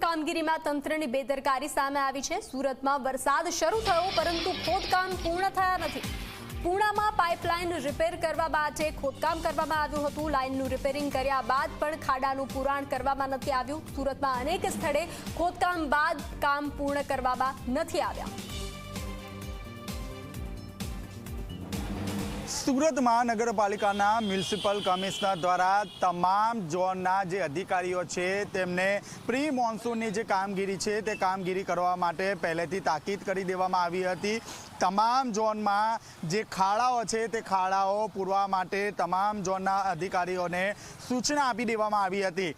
કામગીરીમાં તંત્રની બેદરકારી સામે આવી છે। સુરતમાં વરસાદ શરૂ થયો પરંતુ ખોદકામ પૂર્ણ થયા નથી। પૂર્ણામાં પાઇપલાઇન રિપેર કરવા માટે ખોદકામ કરવામાં આવ્યું હતું। લાઇનનું રિપેરિંગ કર્યા બાદ પણ ખાડાનું પુરાણ કરવામાં નથી આવ્યું। સુરતમાં અનેક સ્થળે ખોદકામ બાદ કામ પૂર્ણ કરવામાં નથી આવ્યા। સુરત મહાનગરપાલિકાના મ્યુનિસિપલ કમિશનર દ્વારા તમામ ઝોનના જે અધિકારીઓ છે તેમને પ્રી મોન્સૂનની જે કામગીરી છે તે કામગીરી કરવા માટે પહેલેથી તાકીદ કરી દેવામાં આવી હતી। તમામ ઝોનમાં જે ખાડાઓ છે તે ખાડાઓ પૂરવા માટે તમામ ઝોનના અધિકારીઓને સૂચના આપી દેવામાં આવી હતી।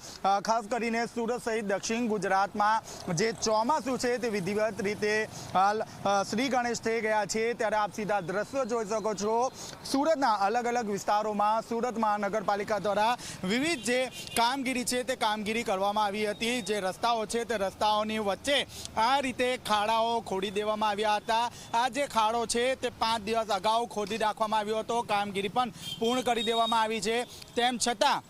ખાસ કરીને સુરત સહિત દક્ષિણ ગુજરાતમાં જે ચોમાસું છે તે વિધિવત રીતે હાલ શ્રી ગણેશ થઈ ગયા છે ત્યારે આપ સીધા દ્રશ્યો જોઈ શકો છો। સુરતના અલગ અલગ વિસ્તારોમાં સુરત મહાનગરપાલિકા દ્વારા વિવિધ જે કામગીરી છે તે કામગીરી કરવામાં આવી હતી। જે રસ્તાઓ છે તે રસ્તાઓની વચ્ચે આ રીતે ખાડાઓ ખોદી દેવામાં આવ્યા હતા। આ જે ખાડો છે તે 5 દિવસ અગાઉ ખોદી નાખવામાં આવ્યો હતો। કામગીરી પણ પૂર્ણ કરી દેવામાં આવી છે। તેમ છતાં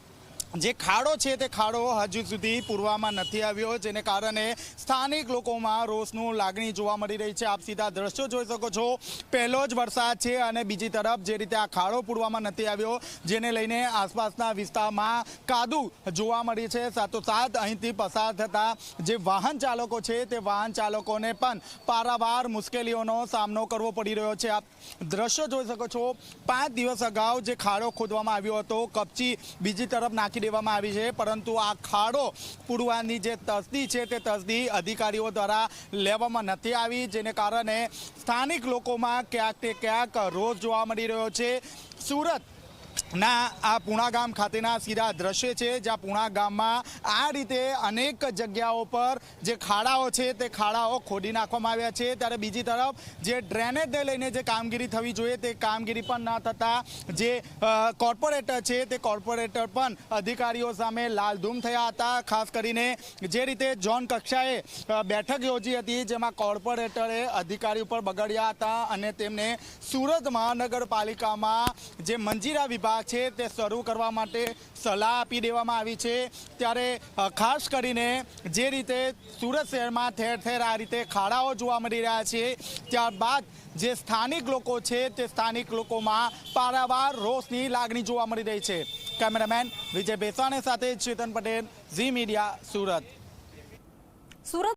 જે ખાડો છે તે ખાડો હજુ સુધી પૂરવામાં નથી આવ્યો, જેને કારણે સ્થાનિક લોકોમાં રોષનું લાગણી જોવા મળી રહી છે। આપ સીધા દ્રશ્યો જોઈ શકો છો। પહેલો જ વરસાદ છે અને બીજી તરફ જે રીતે આ ખાડો પૂરવામાં નથી આવ્યો જેને લઈને આસપાસના વિસ્તારમાં કાદુ જોવા મળી છે। સાથોસાથ અહીંથી પસાર થતા જે વાહન ચાલકો છે તે વાહન ચાલકોને પણ પારાવાર મુશ્કેલીઓનો સામનો કરવો પડી રહ્યો છે। આપ દ્રશ્યો જોઈ શકો છો। 5 દિવસ અગાઉ જે ખાડો ખોદવામાં આવ્યો હતો કપચી બીજી તરફ નાખી દેવામાં આવી છે, પરંતુ આ ખાડો પૂરવાની જે તસ્દી છે તે તસ્દી અધિકારીઓ દ્વારા લેવામાં નથી આવી, જેને કારણે સ્થાનિક લોકોમાં ક્યાંક તે ક્યાંક રોષ જોવા મળી રહ્યો છે। સુરત ના આ પૂણા ગામ ખાતેના સીધા દ્રશ્ય છે, જ્યાં પૂણા ગામમાં આ રીતે અનેક જગ્યાઓ પર જે ખાડાઓ છે તે ખાડાઓ ખોદી નાખવામાં આવ્યા છે। ત્યારે બીજી તરફ જે ડ્રેનેજને લઈને જે કામગીરી થવી જોઈએ તે કામગીરી પણ ન થતાં જે કોર્પોરેટર છે તે કોર્પોરેટર પણ અધિકારીઓ સામે લાલધૂમ થયા હતા। ખાસ કરીને જે રીતે ઝોન કક્ષાએ બેઠક યોજી હતી જેમાં કોર્પોરેટરે અધિકારી ઉપર બગડ્યા હતા અને તેમને સુરત મહાનગરપાલિકામાં જે મંજીરા વિભાગ છે તે શરૂ કરવા માટે સલાહ આપી દેવામાં આવી છે। ત્યારે ખાસ કરીને જે રીતે સુરત શહેરમાં ઠેર ઠેર આ રીતે ખાડાઓ જોવા મળી રહ્યા છે, ત્યારબાદ જે સ્થાનિક લોકો છે તે સ્થાનિક લોકોમાં પારાવાર રોષની લાગણી જોવા મળી રહી છે। કેમેરામેન વિજય બેસાણી સાથે ચેતન પટેલ, ઝી મીડિયા, સુરત।